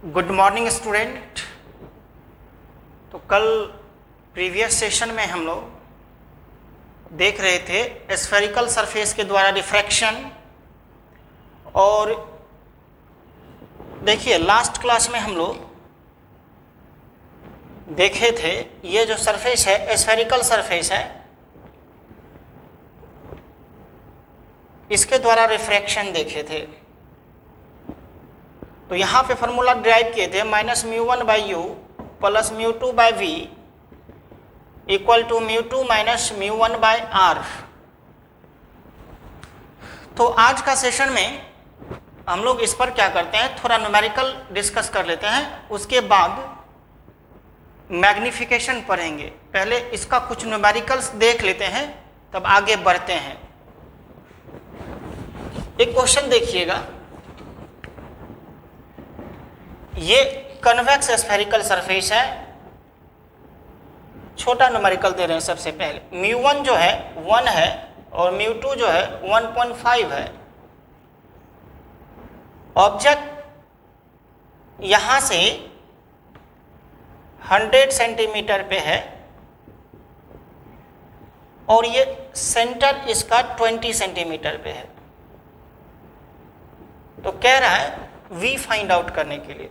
Good morning student. तो कल previous session में हम लोग देख रहे थे स्फेरिकल सरफेस के द्वारा रिफ्रैक्शन, और देखिए लास्ट क्लास में हम लोग देखे थे ये जो सरफेस है स्फेरिकल सरफेस है, इसके द्वारा रिफ्रैक्शन देखे थे। तो यहाँ पे फॉर्मूला ड्राइव किए थे -μ1/u plus μ2/v equal to μ2 minus μ1/r। तो आज का सेशन में हम लोग इस पर क्या करते हैं, थोड़ा न्यूमेरिकल डिस्कस कर लेते हैं, उसके बाद मैग्निफिकेशन पढ़ेंगे। पहले इसका कुछ न्यूमेरिकल्स देख लेते हैं तब आगे बढ़ते हैं। एक क्वेश्चन देखिएगा, ये कन्वेक्स स्फेरिकल सरफेस है। छोटा न्यूमेरिकल दे रहे हैं। सबसे पहले μ1 जो है 1 है और μ2 जो है 1.5 है। ऑब्जेक्ट यहाँ से 100 सेंटीमीटर पे है और ये सेंटर इसका 20 सेंटीमीटर पे है। तो कह रहा है v फाइंड आउट करने के लिए।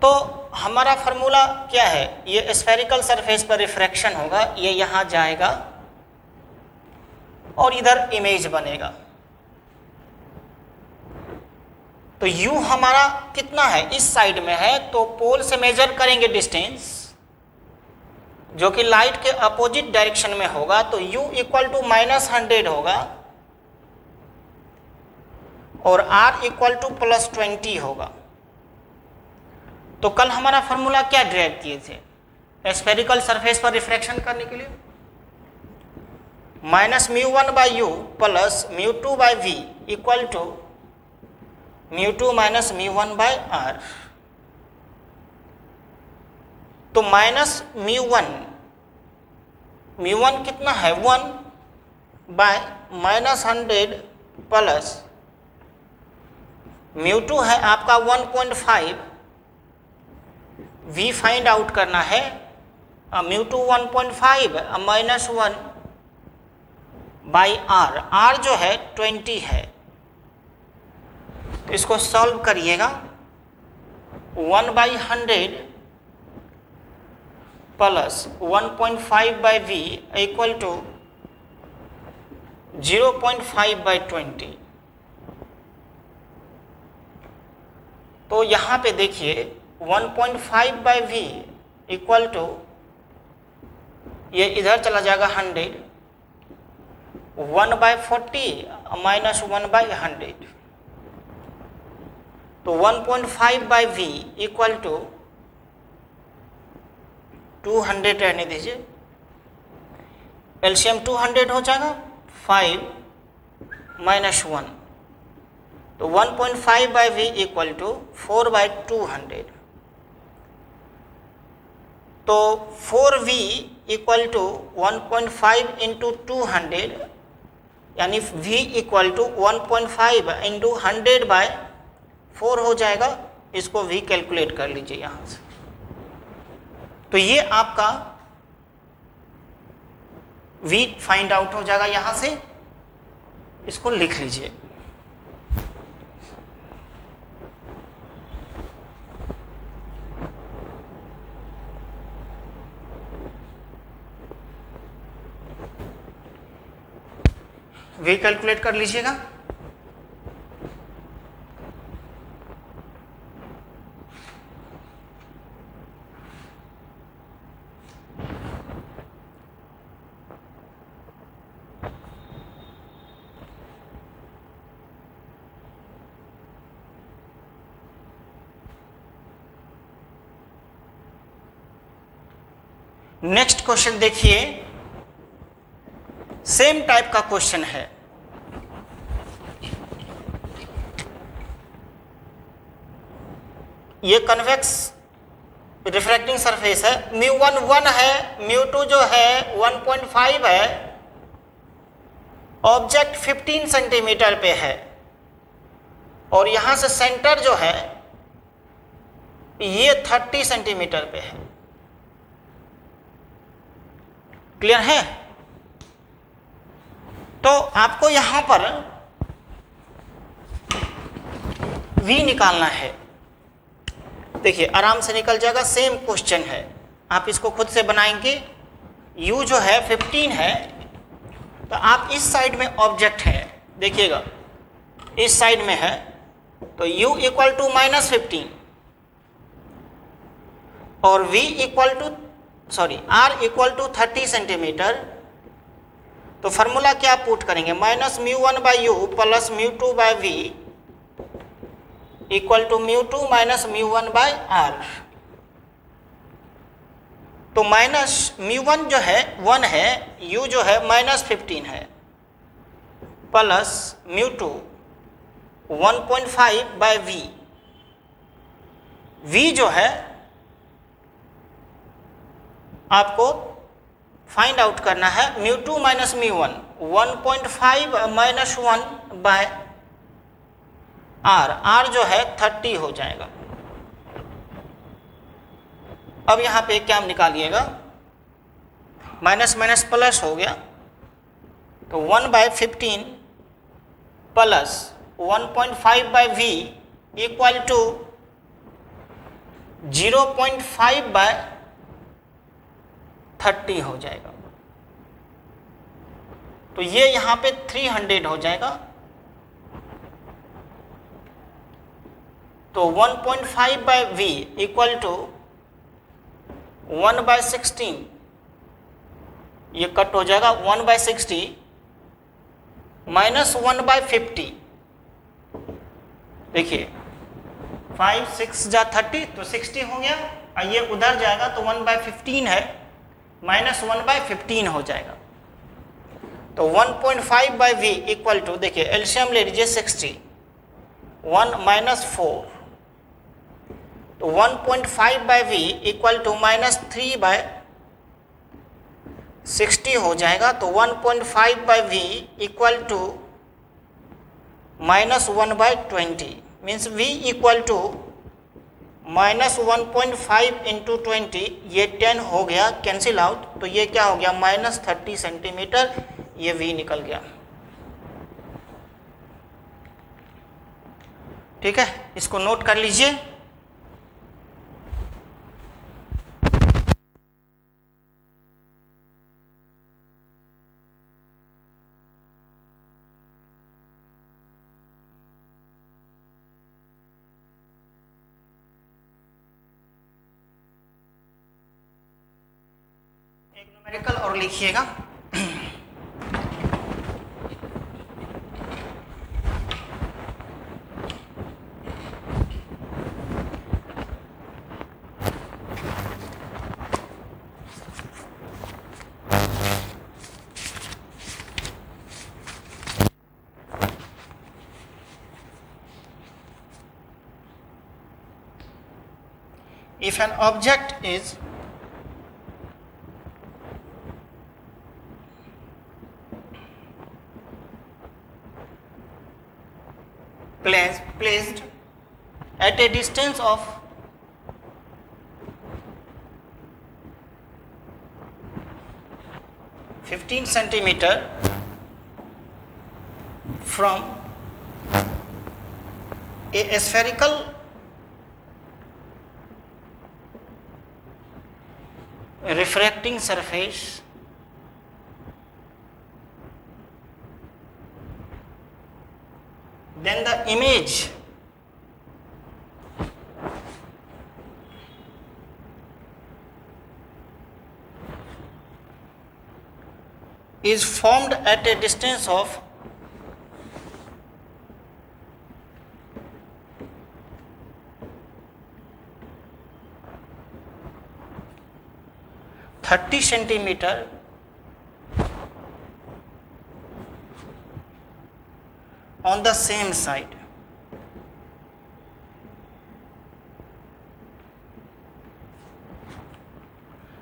तो हमारा फॉर्मूला क्या है, ये स्फेरिकल सरफेस पर रिफ्रैक्शन होगा, ये यहाँ जाएगा और इधर इमेज बनेगा। तो u हमारा कितना है, इस साइड में है, तो पोल से मेजर करेंगे डिस्टेंस जो कि लाइट के अपोजिट डायरेक्शन में होगा। तो u इक्वल टू -100 होगा और r इक्वल टू +20 होगा। तो कल हमारा फॉर्मूला क्या ड्राइव किए थे स्फेरिकल सरफेस पर रिफ्रैक्शन करने के लिए, -μ1/u plus μ2/v equal to μ2 minus μ1/r। तो μ1 कितना है 1/-100 प्लस μ2 है आपका 1.5, v फाइंड आउट करना है। μ2 1.5 -1/r, r जो है 20 है। तो इसको सॉल्व करिएगा। 1/100 प्लस 1.5/v इक्वल टू 0.5/20। तो यहाँ पे देखिए 1.5/v इक्वल टू, ये इधर चला जाएगा 100, 1/40 माइनस 1/100। तो 1.5/v इक्वल टू 200 रहने दीजिए, एलसीएम 200 हो जाएगा, 5 माइनस 1। तो 1.5/v इक्वल टू 4/200। तो 4v इक्वल टू 1.5 इंटू 200, यानी v इक्वल टू 1.5 इंटू 100/4 हो जाएगा। इसको v कैलकुलेट कर लीजिए यहाँ से। तो ये आपका v फाइंड आउट हो जाएगा यहाँ से, इसको लिख लीजिए। वी कैलकुलेट कर लीजिएगा। नेक्स्ट क्वेश्चन देखिए, सेम टाइप का क्वेश्चन है। ये कन्वेक्स रिफ्रैक्टिंग सरफेस है, μ1 1 है, μ2 जो है 1.5 है, ऑब्जेक्ट 15 सेंटीमीटर पे है और यहाँ से सेंटर जो है ये 30 सेंटीमीटर पे है। क्लियर है? तो आपको यहां पर v निकालना है। देखिए आराम से निकल जाएगा, सेम क्वेश्चन है, आप इसको खुद से बनाएंगे। u जो है 15 है, तो आप इस साइड में ऑब्जेक्ट है, देखिएगा इस साइड में है, तो u इक्वल टू -15 और v equal to r equal to 30 centimetre. तो फॉर्मूला क्या पुट करेंगे, -μ1/u plus μ2/v equal to μ2 - μ1/r। तो -μ1 जो है 1 है, u जो है -15 है, प्लस μ2 1.5/v, v जो है आपको फाइंड आउट करना है μ2 - μ1, 1.5 - 1/r, r जो है 30 हो जाएगा। अब यहाँ पे क्या निकालिएगा, माइनस माइनस प्लस हो गया, तो 1/15 प्लस 1.5/v इक्वल टू 0.5/30 हो जाएगा। तो ये यहाँ पे 300 हो जाएगा। तो 1.5/v इक्वल टू 1/16, ये कट हो जाएगा, 1/60 माइनस 1/50। देखिए 5 6 जा 30, तो 60 हो गया, और ये उधर जाएगा तो 1/15 है, माइनस 1/15 हो जाएगा। तो 1.5/v इक्वल टू, देखिए एलसीएम ले लीजिए 60, 1 - 4, तो 1.5/v इक्वल टू -3/60 हो जाएगा। तो 1.5/v equal to -1/20, means v equal to -1.5 into 20, ये 10 हो गया, कैंसिल आउट, तो ये क्या हो गया, -30 सेंटीमीटर, ये v निकल गया। ठीक है, इसको नोट कर लीजिए। एक न्यूमेरिकल और लिखिएगा। If an object is placed at a distance of 15 centimeter from a spherical refracting surface, then the image is formed at a distance of 30 centimeter on the same side.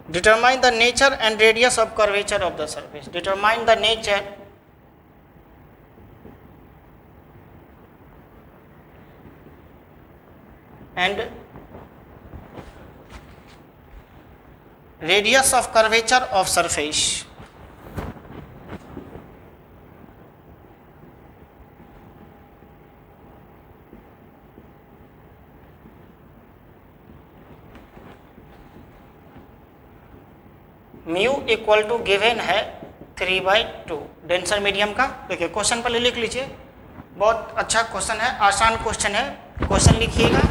Determine the nature and radius of curvature of the surface. Determine the nature and radius of curvature of surface. Mu equal to given है 3/2 denser medium का। देखिए question पहले लिख लीजिए, बहुत अच्छा question है, आसान क्वेश्चन है, क्वेश्चन लिखिएगा।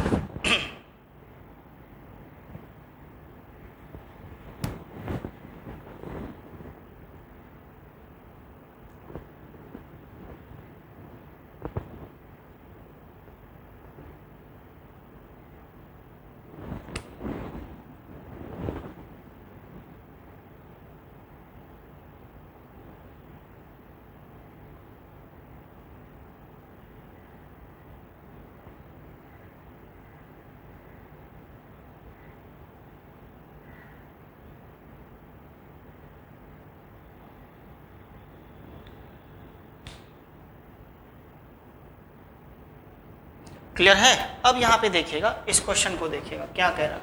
क्लियर है? अब यहाँ पे देखिएगा, इस क्वेश्चन को देखिएगा क्या कह रहा है।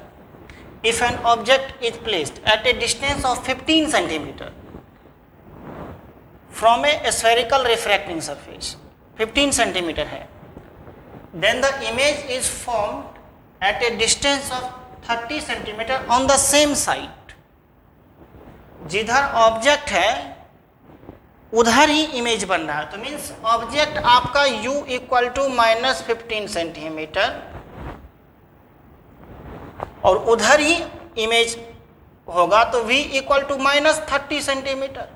If an object is placed at a distance of 15 centimetre from a spherical refracting surface, 15 centimetre है, then the image is formed at a distance of 30 centimetre on the same side. जिधर object है उधर ही image बन रहा है, तो means object आपका u इक्वल टू -15 सेंटीमीटर और उधर ही इमेज होगा, तो v इक्वल टू -30 सेंटीमीटर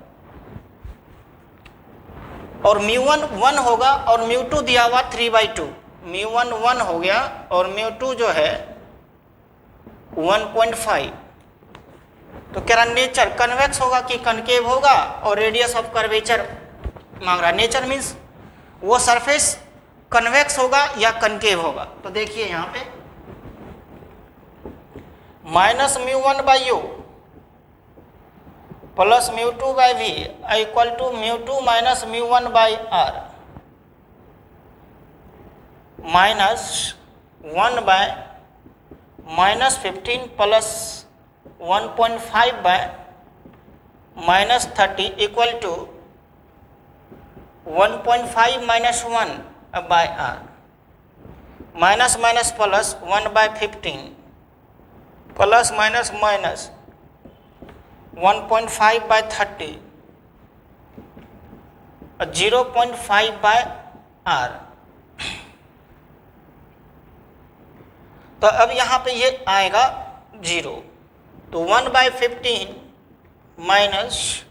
और μ1 1 होगा और μ2 दिया हुआ 3/2। μ1 1 हो गया और μ2 जो है 1.5। तो क्या नेचर कन्वेक्स होगा कि कनकेव होगा, और रेडियस ऑफ कर्वेचर मांग रहा है। नेचर मीन्स वो सरफेस कन्वेक्स होगा या कनकेव होगा। तो देखिए यहाँ पे -μ1/u plus μ2/v equal to μ2 - μ1/r minus 1/-15 plus 1.5/-30 equal to 1.5 - 1/r minus minus plus 1/15 plus minus minus 1.5/30 0.5/r। तो अब यहाँ पे ये आएगा 0, तो 1/15 माइनस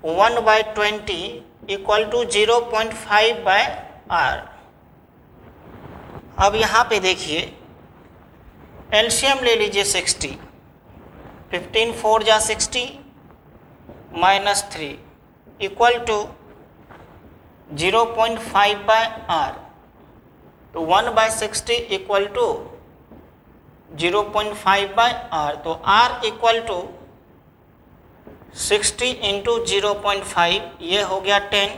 1/20 इक्वल टू 0.5/r। अब यहाँ पे देखिए एलसीएम ले लीजिए 60, 15 4 जा 60 माइनस 3 इक्वल टू 0.5/r। तो 1/60 इक्वल टू 0.5/r। तो r इक्वल टू 60 इंटू 0.5, ये हो गया 10,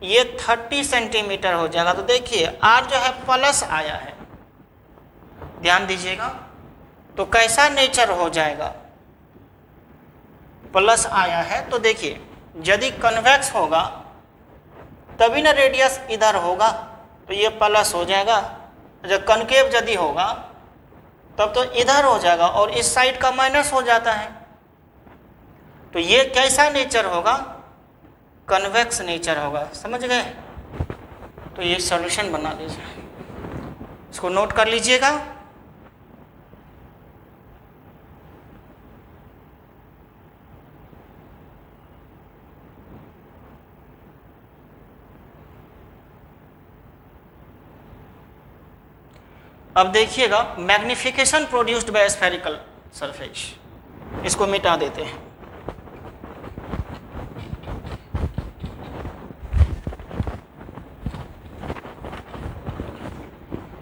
ये 30 सेंटीमीटर हो जाएगा। तो देखिए r जो है प्लस आया है, ध्यान दीजिएगा। तो कैसा नेचर हो जाएगा, प्लस आया है। तो देखिए यदि कन्वेक्स होगा तभी ना रेडियस इधर होगा, तो ये प्लस हो जाएगा। जब कनकेव यदि होगा तब तो इधर हो जाएगा और इस साइड का माइनस हो जाता है। तो ये कैसा नेचर होगा, कन्वेक्स नेचर होगा। समझ गए? तो ये सॉल्यूशन बना लीजिए, इसको नोट कर लीजिएगा। अब देखिएगा magnification produced by spherical surface, इसको मिटा देते हैं।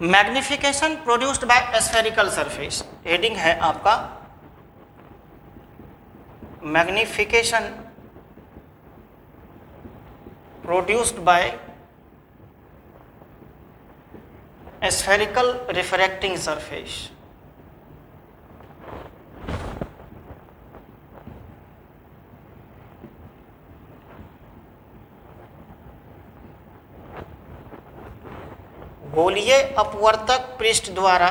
Magnification produced by spherical surface, heading है आपका magnification produced by spherical refracting surface. गोलीय अपवर्तक पृष्ठ द्वारा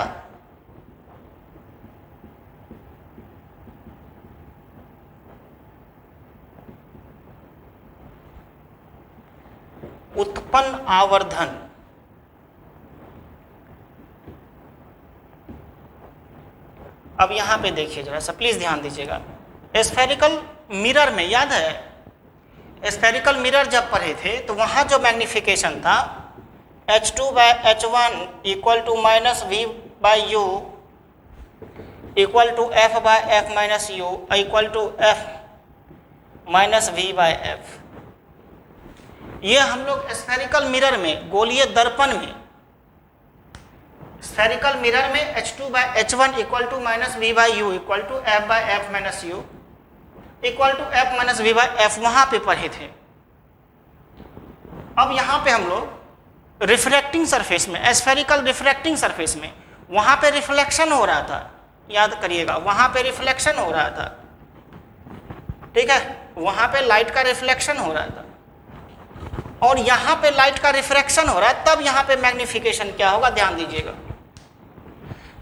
उत्पन्न आवर्धन अब यहां पे देखिए जरा सा, प्लीज ध्यान दीजिएगा। स्फेरिकल मिरर में याद है, स्फेरिकल मिरर जब पढ़े थे तो वहां जो मैग्निफिकेशन था H2/H1 equal to minus V/U equal to F/F minus U equal to F minus V/F। ये हम लोग स्फेरिकल मिरर में, गोलीय दर्पण में, स्फेरिकल मिरर में H2/H1 equal to minus V/U equal to F/F minus U equal to F minus V/F वहां पे पढ़े थे। अब यहां पे हम लोग रिफ्रैक्टिंग सरफेस में, स्फेरिकल रिफ्रैक्टिंग सरफेस में, वहां पे रिफ्लेक्शन हो रहा था, याद करिएगा, वहां पे रिफ्लेक्शन हो रहा था, ठीक है, वहां पे लाइट का रिफ्लेक्शन हो रहा था और यहां पे लाइट का रिफ्रैक्शन हो रहा है, तब यहां पे मैग्निफिकेशन क्या होगा, ध्यान दीजिएगा।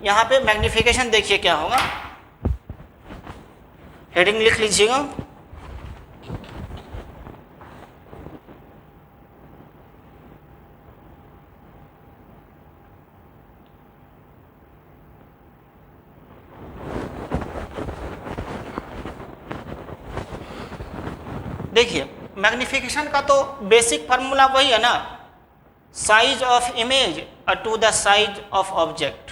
यहां पे मैग्निफिकेशन देखिए क्या होगा, हेडिंग लिख लीजिएगा, देखिए मैग्निफिकेशन का तो बेसिक फार्मूला वही है ना, size of image to the size of object,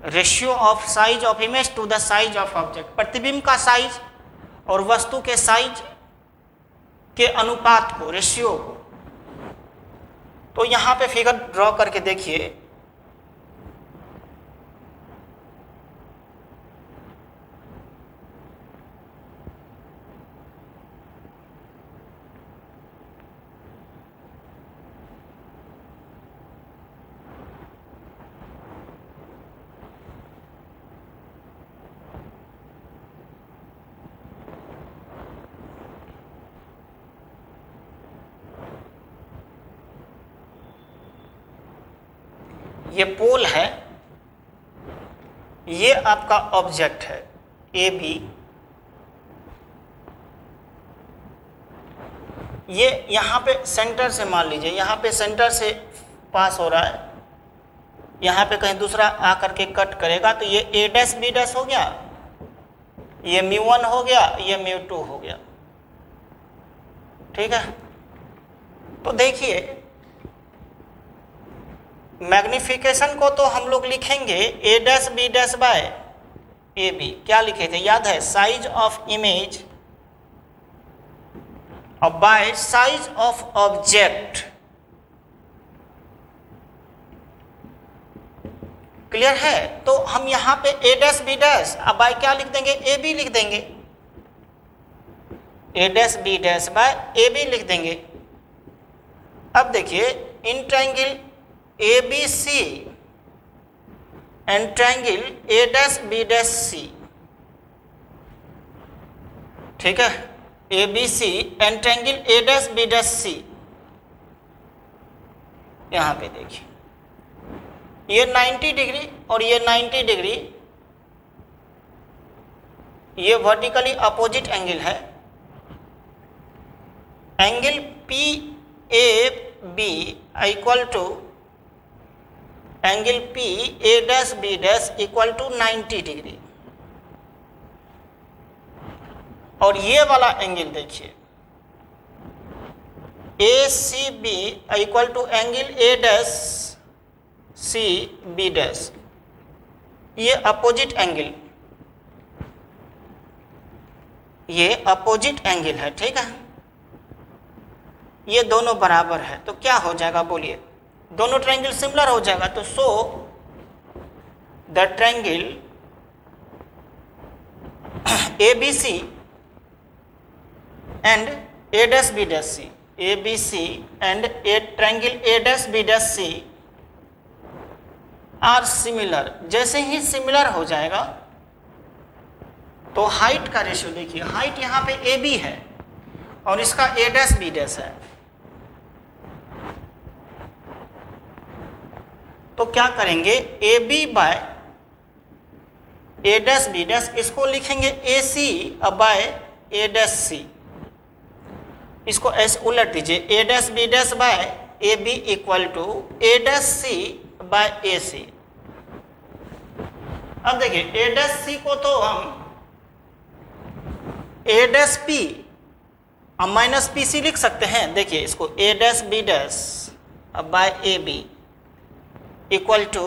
ratio of size of image to the size of object, प्रतिबिंब का साइज और वस्तु के साइज के अनुपात को, रेशियो को। तो यहां पे फिगर ड्रॉ करके देखिए, ये पोल है, ये आपका ऑब्जेक्ट है ए बी, ये यहाँ पे सेंटर से मान लीजिए, यहाँ पे सेंटर से पास हो रहा है, यहाँ पे कहीं दूसरा आकर के कट करेगा, तो ये ए डैश बी डैश हो गया, ये μ1 हो गया, ये μ2 हो गया, ठीक है। तो देखिए मैग्निफिकेशन को तो हम लोग लिखेंगे A dash B dash by A B, क्या लिखे थे याद है, साइज ऑफ इमेज और by size of object, clear है। तो हम यहां पे ए डैश बी डैश, अब बाय क्या लिख देंगे, ए बी लिख देंगे, A dash B dash by A B लिख देंगे। अब देखिए इन triangle A B C and triangle A dash B dash C, ठीक है, A B C and triangle A dash B dash C, यहां पे देखिए ये 90 डिग्री और ये 90 डिग्री, ये वर्टिकली अपोजिट एंगल है, angle P A B equal to angle P A dash B dash equal to 90 degree, और ये वाला एंगल देखिए A C B equal to angle A dash C B dash, ये opposite angle, ये opposite angle है, ठीक है, ये दोनों बराबर है, तो क्या हो जाएगा बोलिए, दोनों ट्रायंगल सिमिलर हो जाएगा। तो so the triangle A B C and A dash B dash C, A B C and A triangle A dash B dash C are similar, जैसे ही सिमिलर हो जाएगा तो हाइट का रेशियो देखिए, हाइट यहाँ पे ए बी है और इसका ए डैश बी डैश है, तो क्या करेंगे A B by A dash B dash, इसको लिखेंगे ए सी बाय ए डैश सी, इसको ऐसे उलट दीजिए, A dash B dash by A B equal to A dash C by A C. अब देखिए ए डैश सी को तो हम A dash P minus P C लिख सकते हैं, देखिए इसको A dash B dash by A B equal to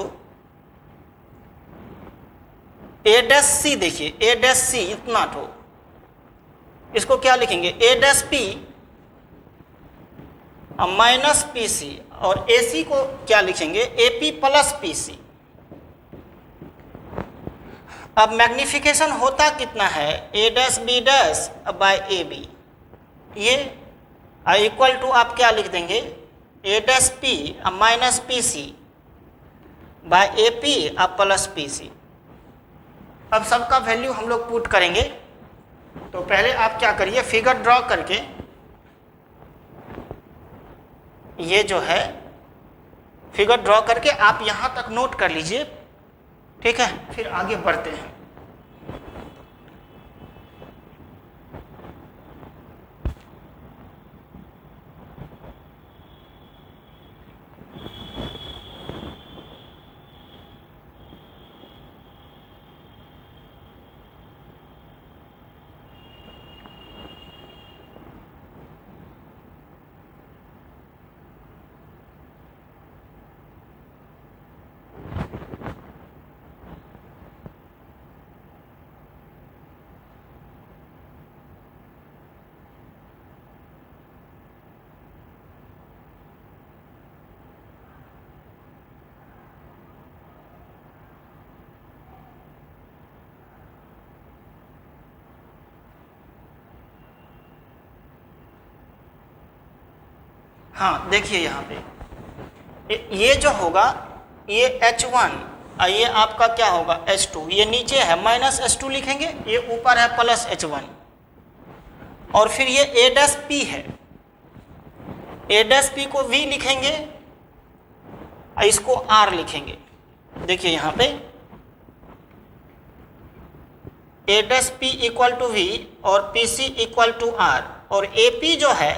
A dash C, देखिए ए डैश सी इतना तो, इसको क्या लिखेंगे A dash P minus P C, और ए सी को क्या लिखेंगे A P plus P C. अब मैग्निफिकेशन होता कितना है, A dash B dash by A B, ये इक्वल टू आप क्या लिख देंगे A dash P minus P C by A P plus P C. अब सबका वैल्यू हम लोग पुट करेंगे, तो पहले आप क्या करिए फिगर ड्रॉ करके ये जो है फिगर ड्रॉ करके आप यहाँ तक नोट कर लीजिए, ठीक है, फिर आगे बढ़ते हैं। हाँ देखिए यहाँ पे ये जो होगा ये H1 और ये आपका क्या होगा H2, ये नीचे है माइनस H2 लिखेंगे, ये ऊपर है प्लस H1, और फिर ये A डैश P है, A डैश P को V लिखेंगे और इसको R लिखेंगे। देखिए यहाँ पे A dash P equal to V और PC इक्वल टू R, और AP जो है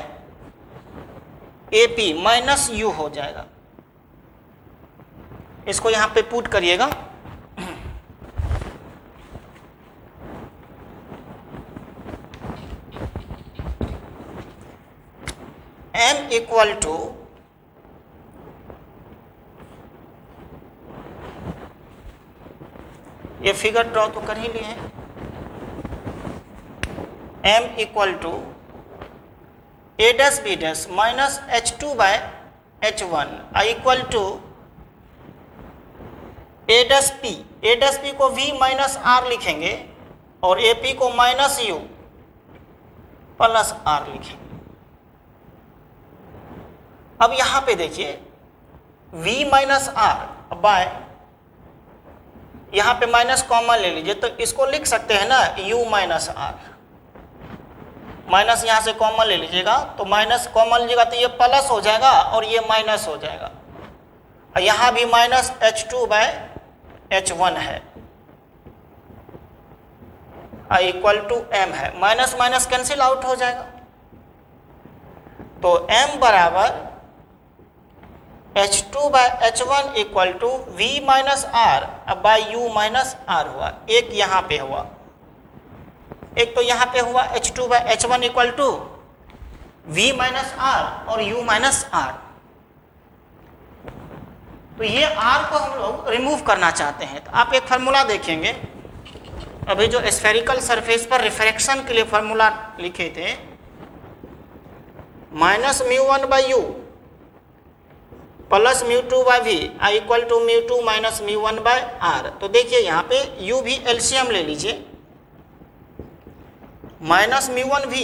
AP माइनस U हो जाएगा, इसको यहाँ पे पुट करिएगा। M इक्वल टू ये फिगर ड्रॉ तो कर ही लिए हैं, M equal to A dash B dash minus H2 bye H1 equal to A dash P को V माइनस R लिखेंगे और AP को माइनस U प्लस R लिखेंगे। अब यहाँ पे देखिए V माइनस R बाय, यहाँ पे माइनस कॉमन ले लीजिए तो इसको लिख सकते हैं ना U माइनस R, माइनस यहाँ से कॉमन ले लीजिएगा तो माइनस कॉमन लीजिएगा तो ये प्लस हो जाएगा और ये माइनस हो जाएगा, और यहाँ भी माइनस H2 बाय H1 है इक्वल टू M है, माइनस माइनस कैंसिल आउट हो जाएगा, तो M बराबर H2 bye H1 equal to V minus R by U minus R हुआ, एक यहाँ पे हुआ, एक तो यहाँ पे हुआ H2 bye H1 equal to V minus R और U माइनस R, तो ये R को हम लोग रिमूव करना चाहते हैं, तो आप एक फार्मूला देखेंगे, अभी जो स्फेरिकल सरफेस पर रिफ्रैक्शन के लिए फार्मूला लिखे थे minus μ1 by U plus μ2 by V equal to μ2 minus μ1 by R, तो देखिए यहाँ पे U भी एलसीएम ले लीजिए, minus μ1v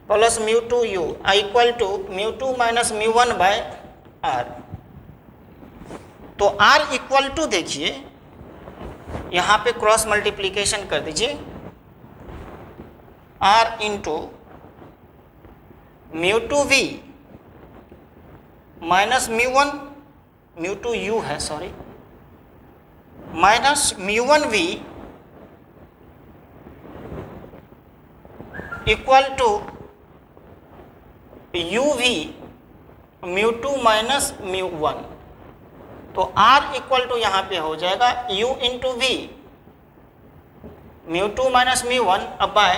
plus μ2u equal to μ2 minus μ1 by R, तो R इक्वल टू देखिए यहाँ पे क्रॉस मल्टीप्लीकेशन कर दीजिए, R into mu two V minus mu one, mu two U है sorry, minus mu one V equal to U V mu two minus mu one. तो R equal to यहाँ पे हो जाएगा U into V mu two minus mu one अब by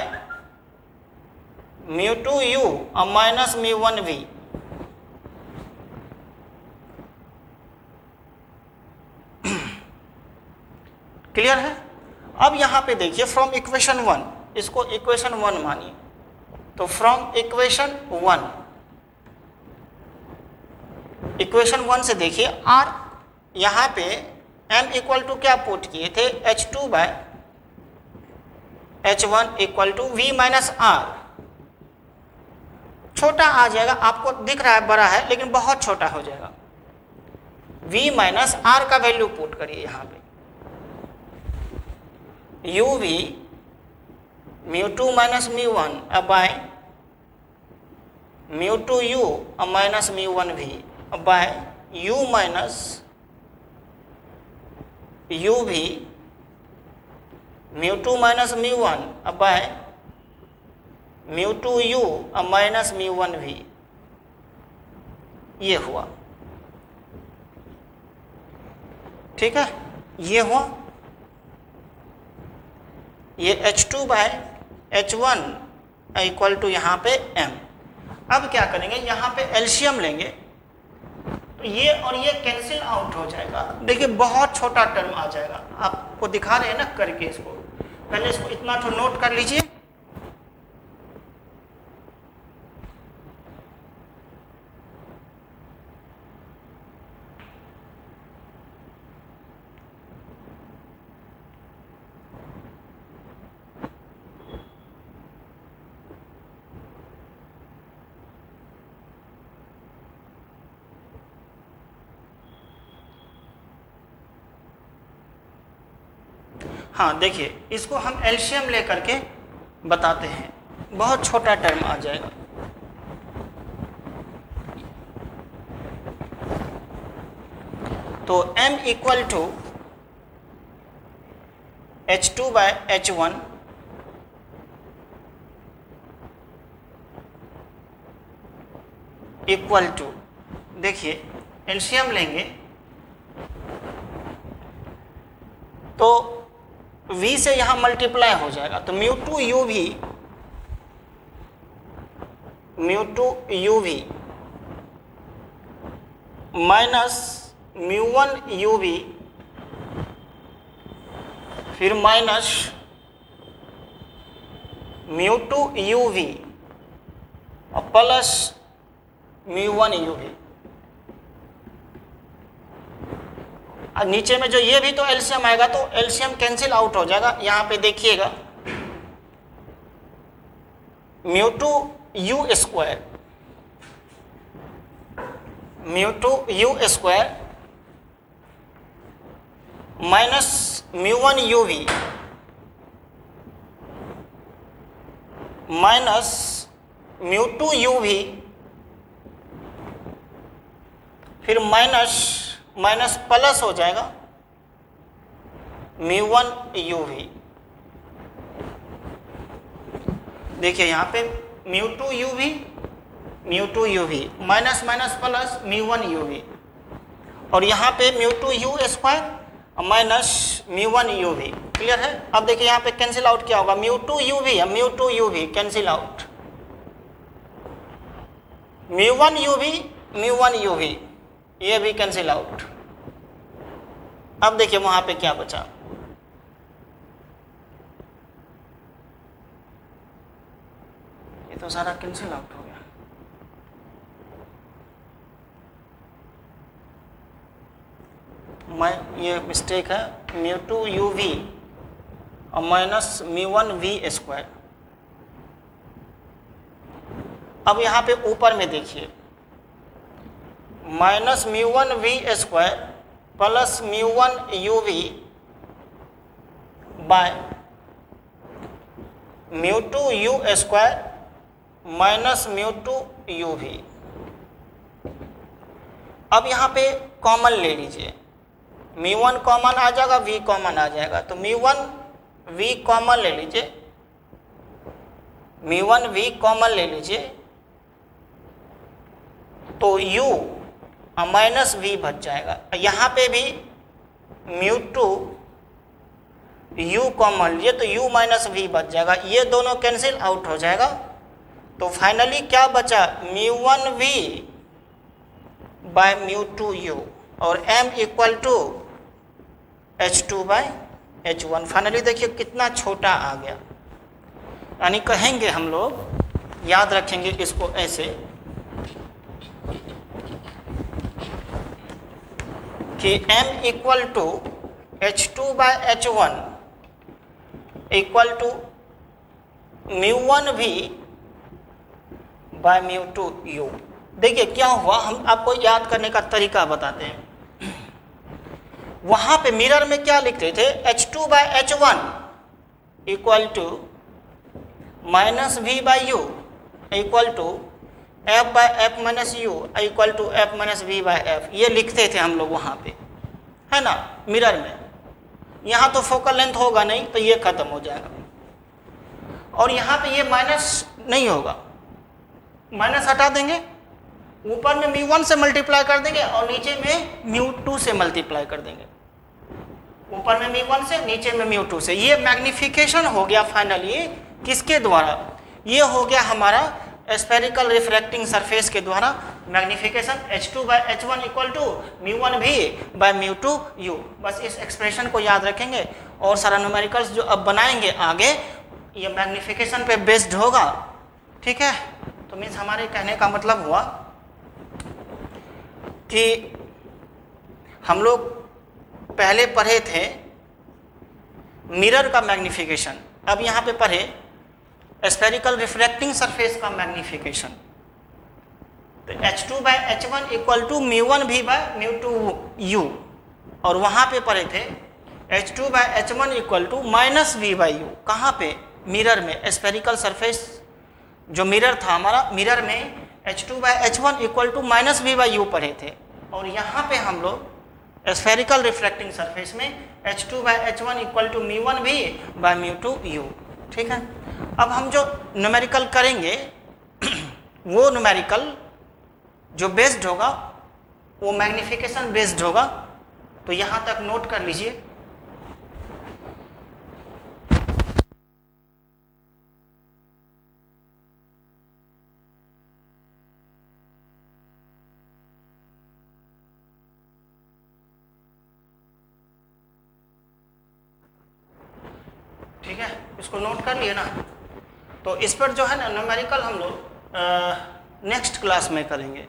mu two U minus mu one V. Clear है? अब यहाँ पे देखिए फ्रॉम इक्वेशन वन, इसको इक्वेशन वन मानिए, तो from equation one, equation one से देखिए R यहाँ पे m इक्वल टू क्या पुट किए थे, H2 bye H1 equal to V minus R। छोटा आ जाएगा, आपको दिख रहा है बड़ा है लेकिन बहुत छोटा हो जाएगा। V माइनस R का वैल्यू पुट करिए यहाँ पे, U V mu two minus mu one अब by mu two U minus mu one V अब बाय यू माइनस यू भी mu two minus mu one अब by mu two U minus mu one भी। ये हुआ, ठीक है, ये हुआ। ये H2 bye H1 equal to यहाँ पे m। अब क्या करेंगे, यहाँ पे एलसीएम लेंगे तो ये और ये कैंसिल आउट हो जाएगा। देखिए बहुत छोटा टर्म आ जाएगा, आपको दिखा रहे हैं ना करके, इसको पहले इसको इतना तो नोट कर लीजिए। हाँ देखिए, इसको हम एलसीएम लेकर के बताते हैं, बहुत छोटा टर्म आ जाएगा। तो m equal to H2 bye H1 equal to, देखिए एलसीएम लेंगे तो v से यहाँ मल्टीप्लाई हो जाएगा, तो म्यू टू यू भी mu two U V minus mu one U V फिर minus mu two U V और plus mu one U V. नीचे में जो ये भी तो एलसीएम आएगा, तो एलसीएम कैंसिल आउट हो जाएगा। यहाँ पे देखिएगा mu two U square minus mu one U V minus mu two U V फिर माइनस प्लस हो जाएगा म्यू वन यू वी। देखिए यहाँ पे mu two U V minus minus plus mu one U V, और यहाँ पे mu two U square minus mu one U V. Clear है? अब देखिए यहाँ पे कैंसिल आउट क्या होगा, mu two U V cancel out, mu one U we ये भी कैंसिल आउट। अब देखिए वहां पे क्या बचा, ये तो सारा कैंसिल आउट हो गया। ये मिस्टेक है, म्यू टू यू वी और minus mu one V square. अब यहाँ पे ऊपर में देखिए minus mu one V square plus μ1 UV by μ2 U square minus μ2 UV। अब यहाँ पे कॉमन ले लीजिए, μ1 कॉमन आ जाएगा, V कॉमन आ जाएगा, तो μ1 V कॉमन ले लीजिए, μ1 V कॉमन ले लीजिए, तो U माइनस V बच जाएगा। यहाँ पे भी μ2 U कॉमन लिए तो U माइनस V बच जाएगा, ये दोनों कैंसिल आउट हो जाएगा। तो फाइनली क्या बचा, μ1 V बाय μ2 U और M equal to H2 bye H1। Finally देखिए कितना छोटा आ गया, यानी कहेंगे हम लोग, याद रखेंगे इसको ऐसे कि M equal to H2 bye H1 equal to μ1 V by μ2 U। देखिए क्या हुआ, हम आपको याद करने का तरीका बताते हैं। वहां पे मिरर में क्या लिखते थे, H2 bye H1 equal to minus V by U equal to F by F minus U equal to F minus V by F, ये लिखते थे हम लोग वहाँ पे, है ना, मिरर में। यहाँ तो फोकल लेंथ होगा नहीं तो ये खत्म हो जाएगा, और यहाँ पे ये माइनस नहीं होगा, माइनस हटा देंगे, ऊपर में μ1 से मल्टीप्लाई कर देंगे और नीचे में μ2 से मल्टीप्लाई कर देंगे, ऊपर में μ1 से नीचे में μ2 से। ये मैग्निफिकेशन हो गया फाइनली किसके द्वारा, ये हो गया हमारा स्फेरिकल रिफ्रैक्टिंग सरफेस के द्वारा magnification H2 bye H1 equal to μ1 V by μ2 U। बस इस एक्सप्रेशन को याद रखेंगे और सारा न्यूमेरिकल्स जो अब बनाएंगे आगे ये मैग्निफिकेशन पे बेस्ड होगा, ठीक है। तो मीन्स हमारे कहने का मतलब हुआ कि हम लोग पहले पढ़े थे मिरर का मैग्निफिकेशन, अब यहाँ पे पढ़े स्फेरिकल रिफ्रैक्टिंग सरफेस का मैग्निफिकेशन। तो H2 bye H1 equal to μ1 V by μ2 U, और वहाँ पे पढ़े थे H2 bye H1 equal to minus V by U। कहाँ पे, मिरर में, स्फेरिकल सरफेस जो मिरर था हमारा, मिरर में H2 bye H1 equal to minus V by U पढ़े थे, और यहाँ पे हम लोग स्फेरिकल रिफ्रैक्टिंग सरफेस में H2 bye H1 equal to μ1 V by μ2 U, ठीक है। अब हम जो न्यूमेरिकल करेंगे वो न्यूमेरिकल जो बेस्ड होगा वो मैग्निफिकेशन बेस्ड होगा, तो यहाँ तक नोट कर लीजिए। ठीक है, इसको नोट कर लिए ना। तो इस पर जो है ना न्यूमेरिकल हम लोग नेक्स्ट क्लास में करेंगे,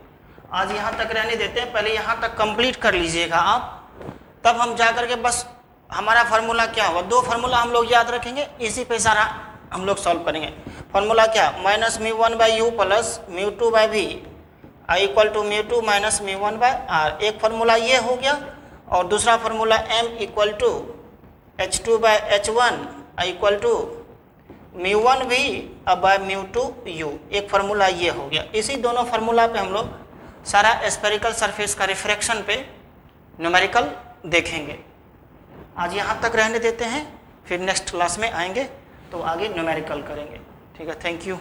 आज यहाँ तक रहने देते हैं, पहले यहाँ तक कंप्लीट कर लीजिएगा आप, तब हम जा कर के बस हमारा फार्मूला क्या हुआ, दो फार्मूला हम लोग याद रखेंगे, इसी पे सारा हम लोग सॉल्व करेंगे। फार्मूला क्या, minus μ1 by U plus μ2 by V equal to μ2 minus μ1 by R। एक फार्मूला ये हो गया, और दूसरा formula M equal to H2 bye H1 equal to μ1 V by μ2 U। एक फार्मूला ये हो गया। इसी दोनों फार्मूला पे हम लोग सारा स्फेरिकल सरफेस का रिफ्रैक्शन पे न्यूमेरिकल देखेंगे। आज यहाँ तक रहने देते हैं, फिर नेक्स्ट क्लास में आएंगे तो आगे न्यूमेरिकल करेंगे। ठीक है, थैंक यू।